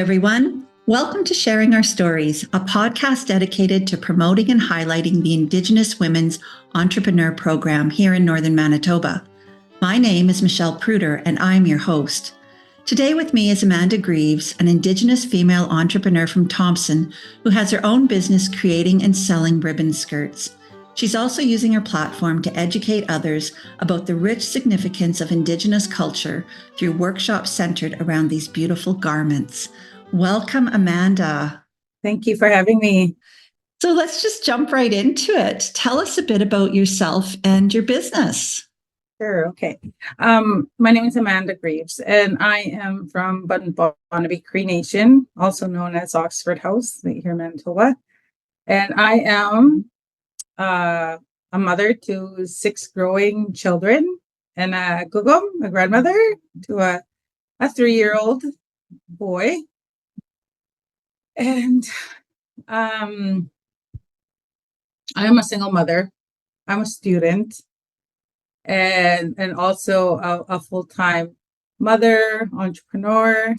everyone. Welcome to Sharing Our Stories, a podcast dedicated to promoting and highlighting the Indigenous Women's Entrepreneur Program here in Northern Manitoba. My name is Michelle Pruder, and I'm your host. Today with me is Amanda Grieves, an Indigenous female entrepreneur from Thompson who has her own business creating and selling ribbon skirts. She's also using her platform to educate others about the rich significance of Indigenous culture through workshops centered around these beautiful garments. Welcome, Amanda. Thank you for having me. So let's just jump right into it. Tell us a bit about yourself and your business. Sure. Okay. My name is Amanda Grieves, and I am from Bonnaby Cree Nation, also known as Oxford House here in Manitoba. And I am a mother to 6 growing children and a gugum, a grandmother to a 3-year-old boy. And I am a single mother. I'm a student. And also a full-time mother, entrepreneur.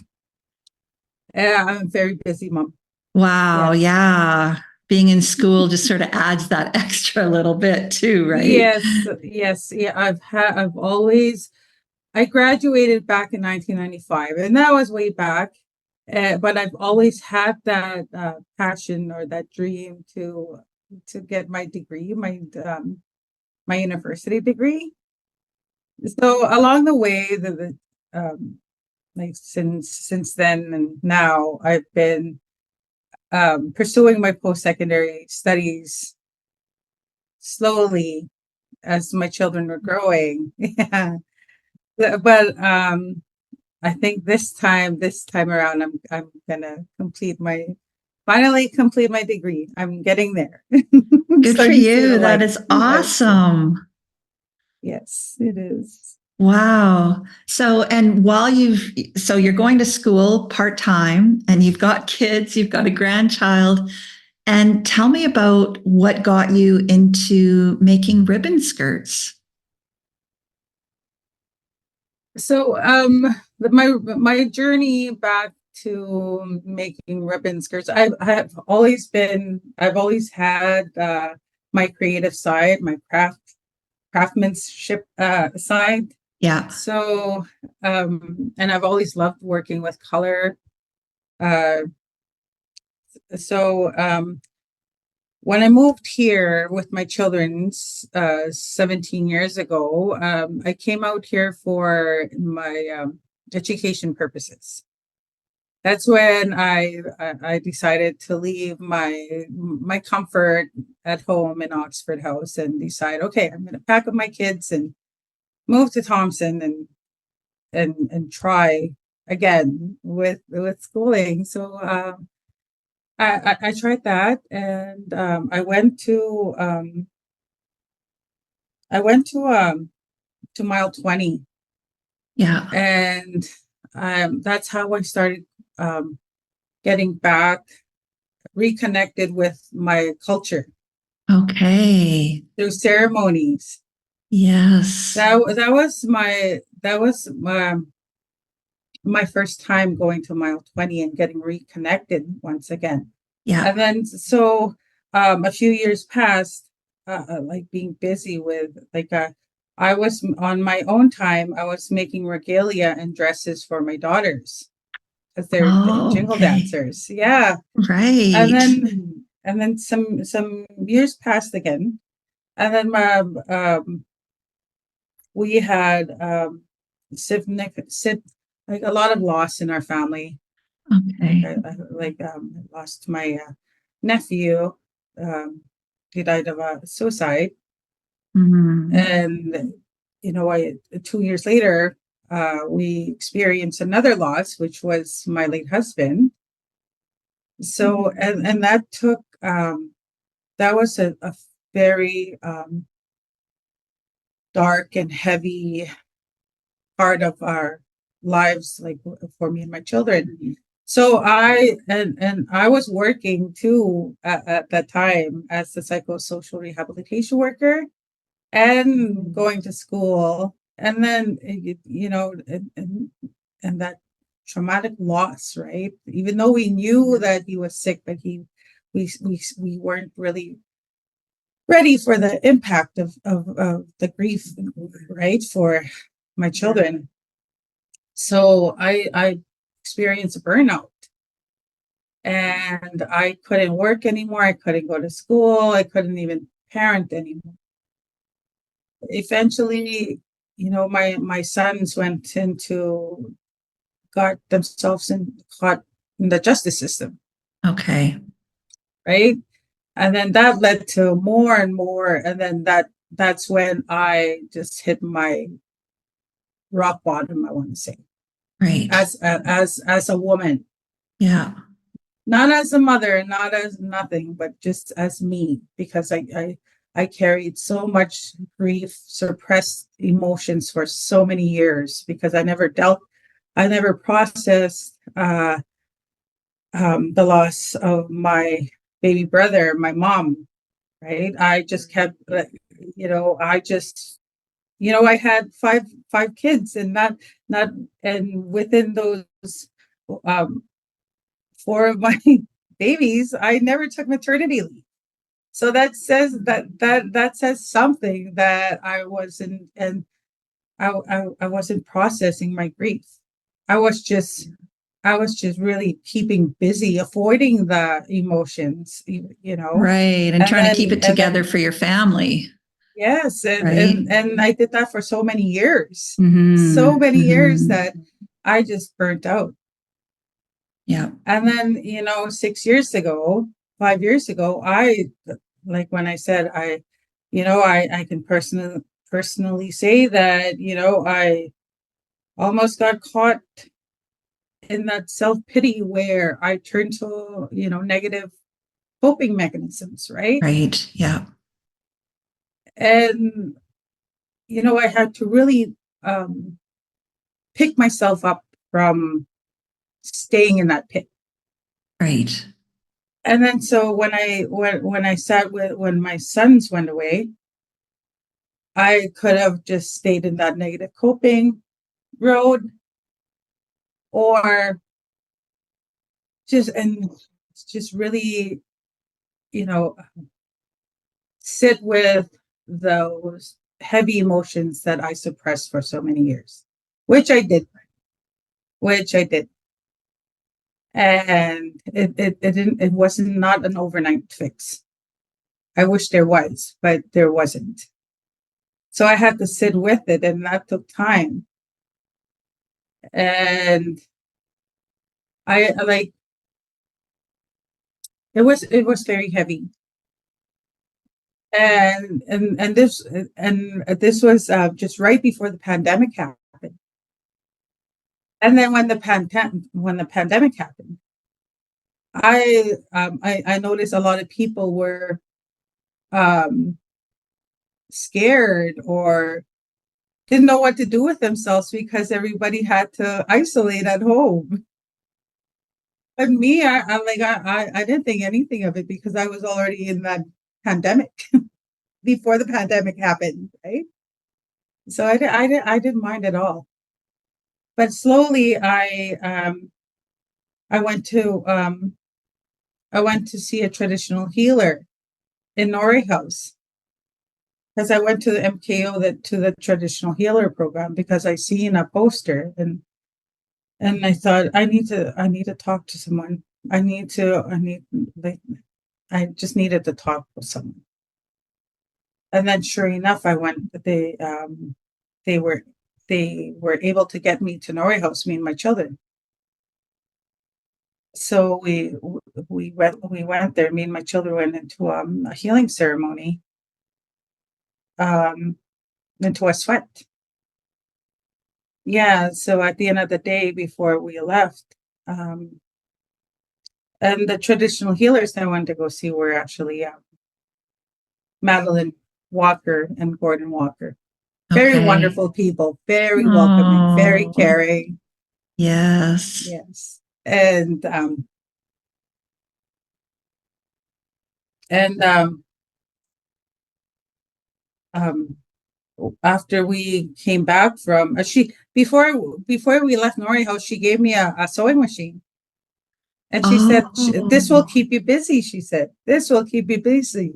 And I'm a very busy mom. Wow, yeah. Being in school just sort of adds that extra little bit too, right? Yes. Yeah, I graduated back in 1995, and that was way back. But I've always had that passion or that dream to get my degree, my university degree. So along the way, like since then and now, I've been pursuing my post-secondary studies slowly as my children were growing. Yeah, but I think this time around, I'm gonna finally complete my degree. I'm getting there. Good for you. That is awesome. Yes, it is. Wow. So you're going to school part-time and you've got kids, you've got a grandchild. And tell me about what got you into making ribbon skirts. So my journey back to making ribbon skirts, I've always had my creative side, my craftsmanship side. Yeah. So and I've always loved working with color. So when I moved here with my children 17 years ago, I came out here for my education purposes. That's when I decided to leave my comfort at home in Oxford House and decide, okay, I'm going to pack up my kids and move to Thompson and try again with schooling. So I tried that, and I went to mile 20. Yeah. And that's how I started getting back reconnected with my culture. Okay. Through ceremonies. Yes. That was my first time going to mile 20 and getting reconnected once again. Yeah. And then so a few years passed, like being busy with I was on my own time. I was making regalia and dresses for my daughters because they're jingle dancers. Yeah. Right. And then some years passed again. And then we had like a lot of loss in our family. Okay. I lost my nephew. He died of a suicide. Mm-hmm. And 2 years later, we experienced another loss, which was my late husband. So and that took that was a very dark and heavy part of our lives, like for me and my children. So I was working too at that time as a psychosocial rehabilitation worker and going to school, and then and that traumatic loss, right? Even though we knew that he was sick, but we weren't really ready for the impact of the grief, right, for my children. So I experienced burnout, and I couldn't work anymore. I couldn't go to school. I couldn't even parent anymore. Eventually, my sons got themselves caught in the justice system, Okay. right? And then that led to more and more, and then that's when I just hit my rock bottom, I want to say, Right. as a woman, Yeah. not as a mother, not as nothing, but just as me, because I carried so much grief, suppressed emotions for so many years, because I never processed the loss of my baby brother, my mom, right? I just kept, I had five kids, and not and within those um, four of my babies, I never took maternity leave. So that says something, that I wasn't processing my grief. I was just I was just really keeping busy, avoiding the emotions, Right. And trying to keep it together for your family. yes, Right. and I did that for so many years, Mm-hmm. so many years, Mm-hmm. that I just burnt out. Yeah. And then, 6 years ago, 5 years ago, I, like when I said, I can personally say that, I almost got caught in that self-pity where I turned to, negative coping mechanisms, right? Right. Yeah. And, I had to really um, pick myself up from staying in that pit. Right. And then so when my sons went away, I could have just stayed in that negative coping road, or just really, you know, sit with those heavy emotions that I suppressed for so many years, which I did, which I did. And it wasn't not an overnight fix. I wish there was, but there wasn't. So I had to sit with it, and that took time. And I like it was very heavy. And this was just right before the pandemic happened. And then when the pandemic happened, I noticed a lot of people were um, scared, or didn't know what to do with themselves, because everybody had to isolate at home. But me, I didn't think anything of it, because I was already in that pandemic before the pandemic happened, right? So I didn't mind at all. But slowly, I went to see a traditional healer in Norrie House, because I went to the MKO, to the traditional healer program, because I seen a poster, and I thought, I need to talk to someone. Like, I just needed to talk with someone. And then sure enough, I went. They were able to get me to Norrie House, me and my children. So we went there. Me and my children went into a healing ceremony, um, into a sweat. Yeah. So at the end of the day, before we left, um, and the traditional healers that I wanted to go see were actually Madeline Walker and Gordon Walker. Very Okay. wonderful people, very welcoming, very Oh, caring. yes. Yes. And um, after we came back from she before we left Nori House, she gave me a sewing machine. And she said, this will Oh, keep you busy. She said, this will keep you busy.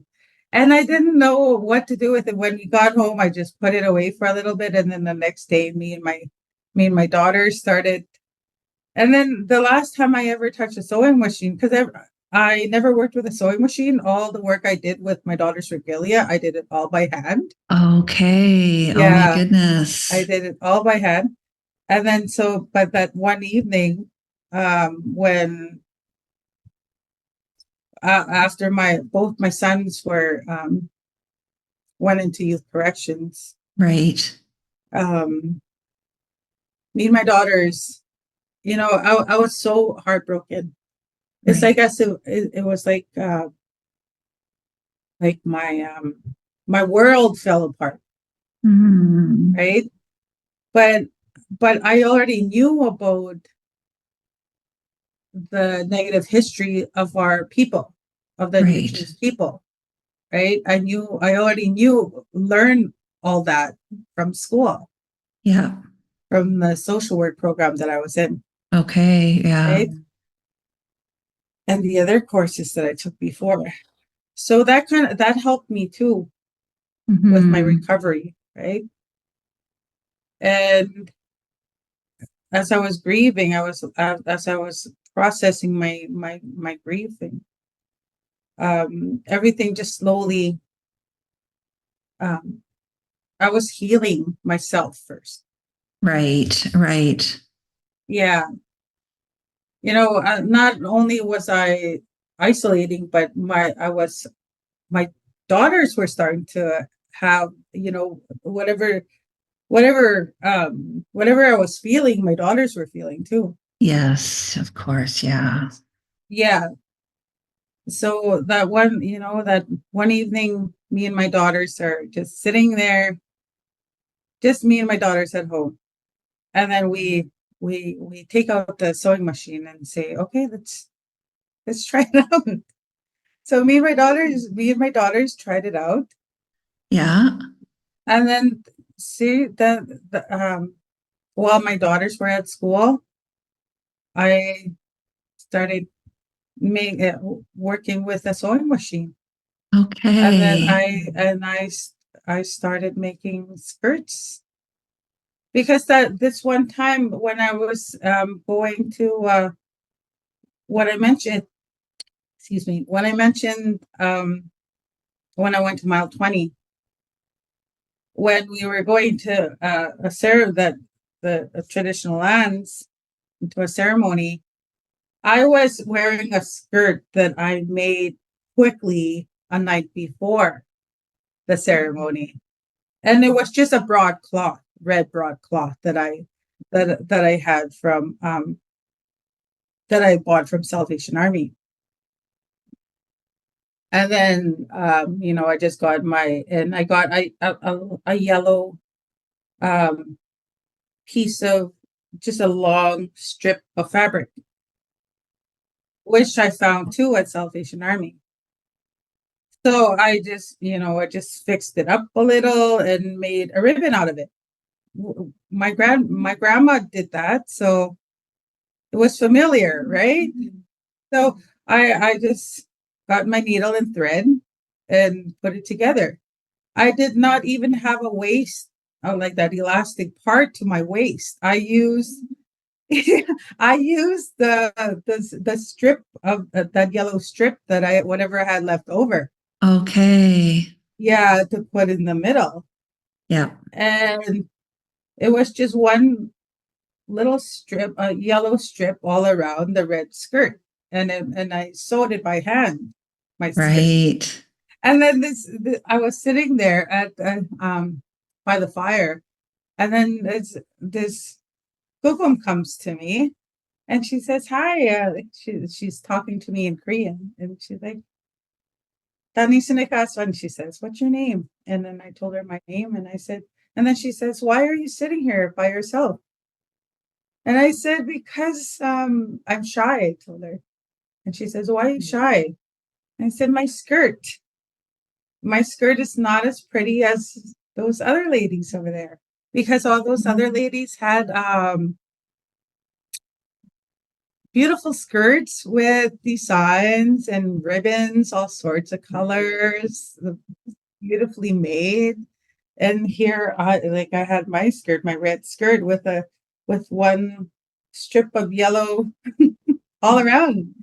And I didn't know what to do with it. When we got home, I just put it away for a little bit. And then the next day, me and my daughter started. And then the last time I ever touched a sewing machine, because I never worked with a sewing machine. All the work I did with my daughter's regalia, I did it all by hand. okay. Oh my Yeah, I goodness. did it all by hand. And then but that one evening, when after both my sons went into youth corrections, Right. um, me and my daughters, I was so heartbroken. It's Right. like it was like my world fell apart, Mm, right? But I already knew about the negative history of our people, of the right. Indigenous people, right? I already learned all that from school, Yeah. from the social work program that I was in, Okay. Yeah. right? And the other courses that I took before. So that helped me too with my Hmm. recovery, right? And as I was grieving, as I was processing my grieving, everything just slowly, um, I was healing myself first. Right. Right. Yeah, not only was I isolating, but my daughters were starting to have, whatever I was feeling, my daughters were feeling too. Yes, of course. Yeah. Yeah. So that one evening, me and my daughters are just sitting there, just me and my daughters at home. And then we take out the sewing machine and say, okay, let's try it out. So me and my daughters tried it out. Yeah. And then see while my daughters were at school, I started working with a sewing machine. And then Okay. I started making skirts, because that this one time when I was going to what I mentioned, excuse me, when I mentioned when I went to mile 20, when we were going to a ceremony, that the traditional lands, into a ceremony, I was wearing a skirt that I made quickly a night before the ceremony. And it was just a red broadcloth that I had from that I bought from Salvation Army. And then I just got I got a yellow um piece of, just a long strip of fabric, which I found too at Salvation Army. So I just fixed it up a little and made a ribbon out of it. My grandma did that, so it was familiar, right? So I just got my needle and thread and put it together. I did not even have a waist, like that elastic part to my waist. I used I used the strip of that yellow strip that I whatever I had left over. Okay. Yeah, to put in the middle. Yeah. And it was just one little strip, a yellow strip all around the red skirt. And I sewed it by hand, my skirt. Right. And then I was sitting there by the fire, and then this Kukum comes to me, and she says, "Hi." She's talking to me in Korean, and she's like, "Tanishinekasan." She says, "What's your name?" And then I told her my name, and I said, and then she says, "Why are you sitting here by yourself?" And I said, "Because I'm shy." I told her, and she says, "Why are you shy?" And I said, My skirt is not as pretty as those other ladies over there, because all those other ladies had beautiful skirts with designs and ribbons, all sorts of colors, beautifully made. And here I had my skirt, my red skirt with one strip of yellow all around.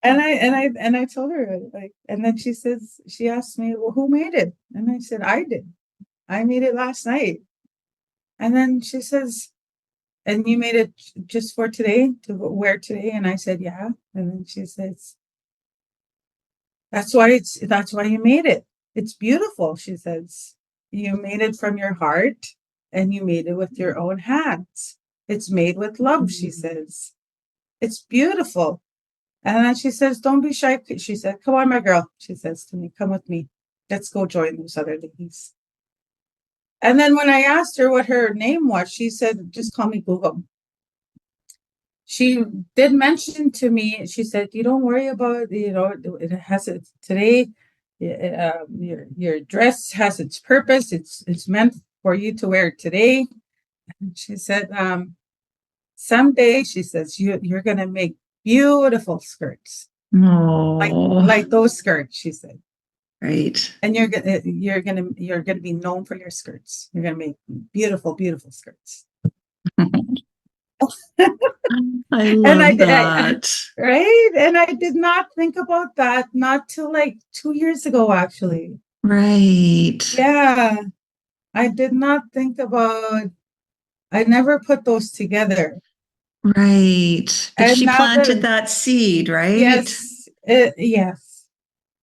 And I told her, like, and then she asked me, well, who made it? And I said, I did. I made it last night. And then she says, and you made it just for today, to wear today? And I said, yeah. And then she says, that's why you made it. It's beautiful, she says. You made it from your heart and you made it with your own hands. It's made with love, she says. It's beautiful. And then she says, don't be shy. She said, come on, my girl. She says to me, come with me. Let's go join those other ladies. And then when I asked her what her name was, she said, just call me Google. She did mention to me, she said, you don't worry about, it has it today. Your dress has its purpose. It's meant for you to wear today. And she said, someday, she says, you're going to make beautiful skirts. Like those skirts, she said. Right. And you're gonna be known for your skirts. You're gonna make beautiful, beautiful skirts. I love that. Right? And I did not think about that not till like 2 years ago, actually. Right. Yeah. I did not think about, I never put those together. Right. But And she now planted that, that seed, right? yes, yes.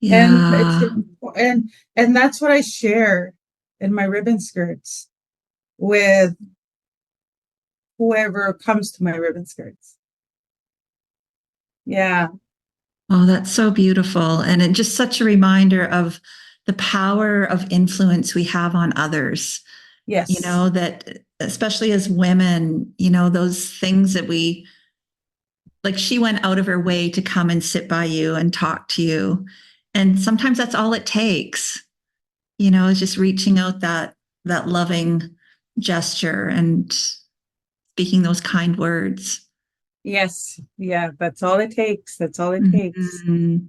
And it's, Yeah. and that's what I share in my ribbon skirts with whoever comes to my ribbon skirts. Yeah. Oh, that's so beautiful. And it just such a reminder of the power of influence we have on others. Yes. You know, that especially as women, those things that we like, she went out of her way to come and sit by you and talk to you. And sometimes that's all it takes, is just reaching out that loving gesture and speaking those kind words. Yes. Yeah. That's all it takes. That's all it takes. Mm-hmm.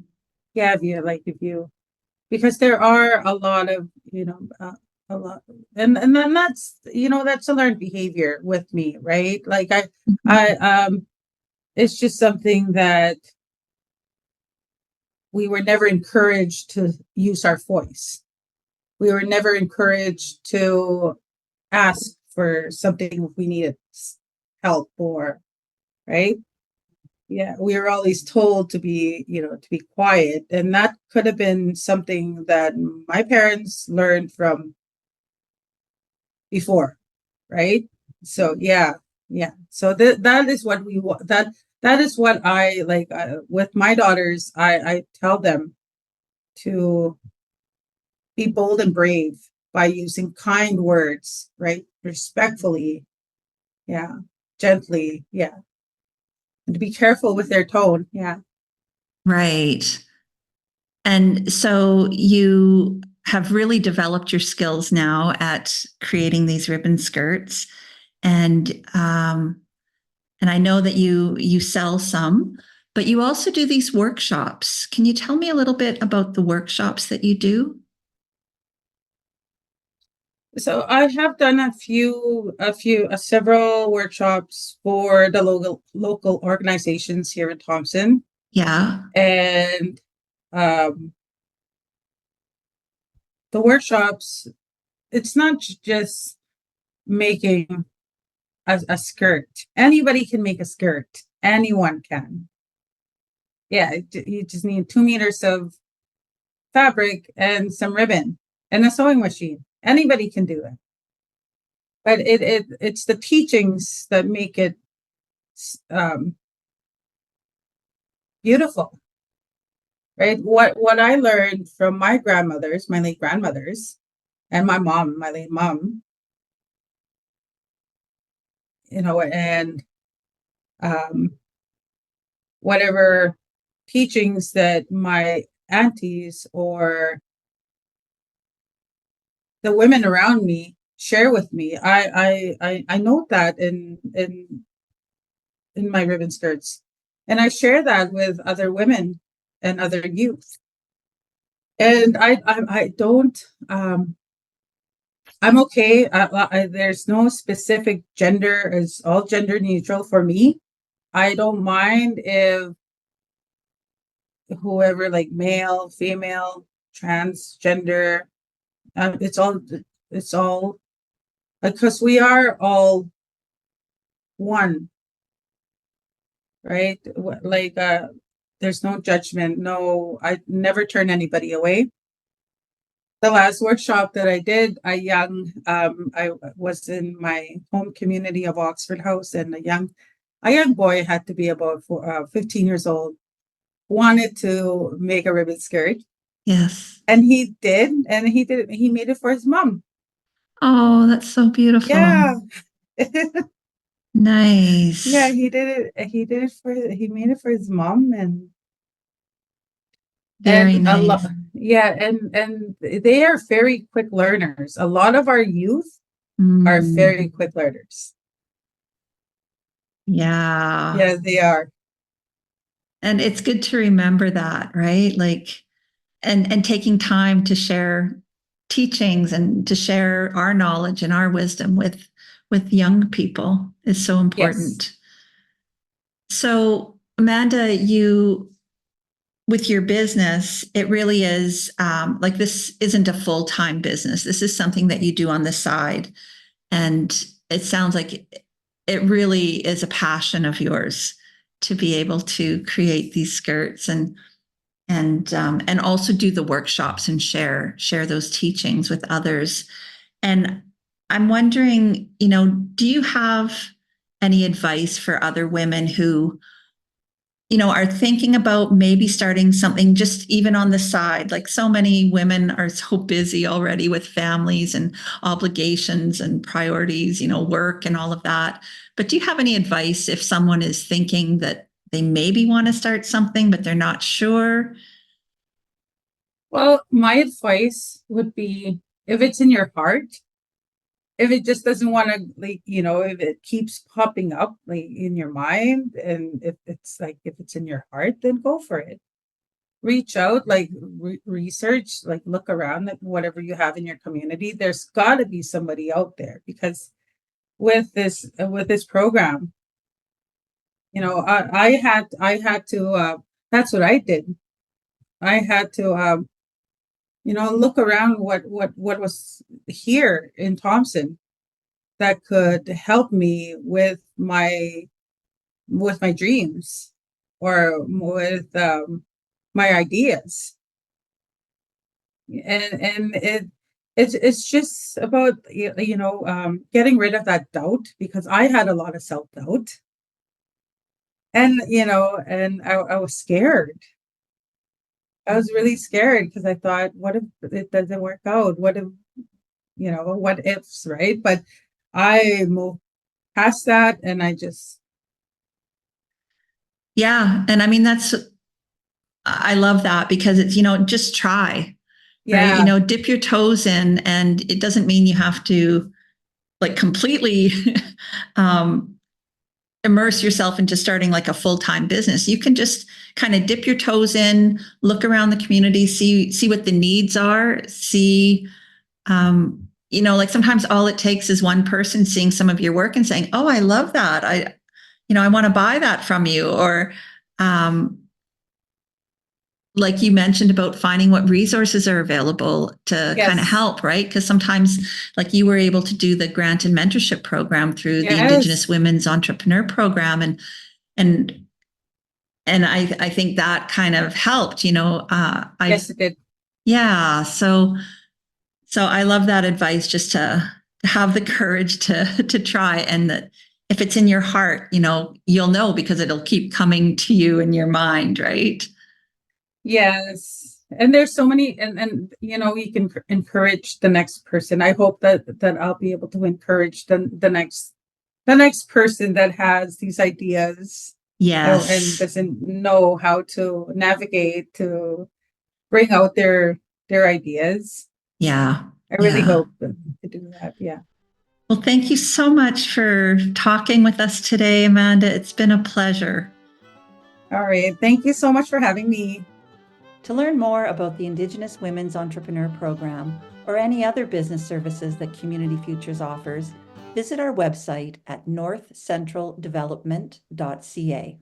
Yeah. If you, because there are a lot of, a lot, and then that's a learned behavior with me, right? Like it's just something that we were never encouraged to use our voice. We were never encouraged to ask for something if we needed help, or right. Yeah, we were always told to be quiet, and that could have been something that my parents learned from before, right? So yeah. So that is what we want. That is what I like with my daughters. I tell them to be bold and brave by using kind words, right? Respectfully, yeah, gently, yeah, and to be careful with their tone, yeah. Right. And so you have really developed your skills now at creating these ribbon skirts. And I know that you sell some, but you also do these workshops. Can you tell me a little bit about the workshops that you do? So I have done several workshops for the local organizations here in Thompson, Yeah. and um, the workshops. It's not just making a skirt. Anybody can make a skirt. Anyone can. Yeah, you just need 2 meters of fabric and some ribbon and a sewing machine. Anybody can do it. But it's the teachings that make it um, beautiful, right? What I learned from my grandmothers, my late grandmothers, and my mom, my late mom, and um, whatever teachings that my aunties or the women around me share with me. I note that in my ribbon skirts, and I share that with other women and other youth. And I don't. I'm okay. There's no specific gender. It's all gender neutral for me. I don't mind if whoever, like male, female, transgender, it's all because we are all one, right? Like there's no judgment. No, I never turn anybody away. The last workshop that I did, I was in my home community of Oxford House, and a young boy had to be about 15 years old, wanted to make a ribbon skirt, Yes. and he did, and he made it for his mom. Oh, that's so beautiful. Yeah. Nice. Yeah, he did it. He made it for his mom, and Very a nice. lot. Yeah, and they are very quick learners. A lot of our youth are very quick learners. Yeah. Yeah, they are. And it's good to remember that, right? Like, and taking time to share teachings and to share our knowledge and our wisdom with young people is so important. Yes. So, Amanda, you with your business, it really is like this isn't a full time business. This is something that you do on the side. And it sounds like it really is a passion of yours to be able to create these skirts and also do the workshops and share those teachings with others. And I'm wondering, do you have any advice for other women who are thinking about maybe starting something just even on the side? Like so many women are so busy already with families and obligations and priorities, work and all of that. But do you have any advice if someone is thinking that they maybe want to start something, but they're not sure? Well, my advice would be, if it's in your heart, if it just doesn't want to, like, if it keeps popping up like in your mind, and if it's in your heart, then go for it. Reach out, like research, like look around at whatever you have in your community. There's got to be somebody out there, because with this program, I had to. That's what I did. I had to, look around what was here in Thompson that could help me with my dreams, or with my ideas. And it's just about getting rid of that doubt, because I had a lot of self-doubt, and I was scared. I was really scared, because I thought, what if it doesn't work out? What if, what ifs, right? But I moved past that, and I just. Yeah. And I mean, I love that, because it's, just try, right? Yeah. Dip your toes in, and it doesn't mean you have to like completely um, immerse yourself into starting like a full-time business. You can just kind of dip your toes in, look around the community, see what the needs are, see, like sometimes all it takes is one person seeing some of your work and saying, oh, I love that. I want to buy that from you. Or, like you mentioned about finding what resources are available to kind of Yes. help, right? Because sometimes, like you were able to do the grant and mentorship program through the Indigenous Yes. Women's Entrepreneur Program, and I think that kind of helped. Yes, it did. Yeah, so I love that advice, just to have the courage to try, and that if it's in your heart, you'll know, because it'll keep coming to you in your mind, right? Yes. And there's so many, and you can encourage the next person. I hope that I'll be able to encourage the next person that has these ideas, Yes. and doesn't know how to navigate to bring out their ideas. Yeah. I really Yeah. hope that we could do that. Yeah. Well, thank you so much for talking with us today, Amanda. It's been a pleasure. All right. Thank you so much for having me. To learn more about the Indigenous Women's Entrepreneur Program or any other business services that Community Futures offers, visit our website at northcentraldevelopment.ca.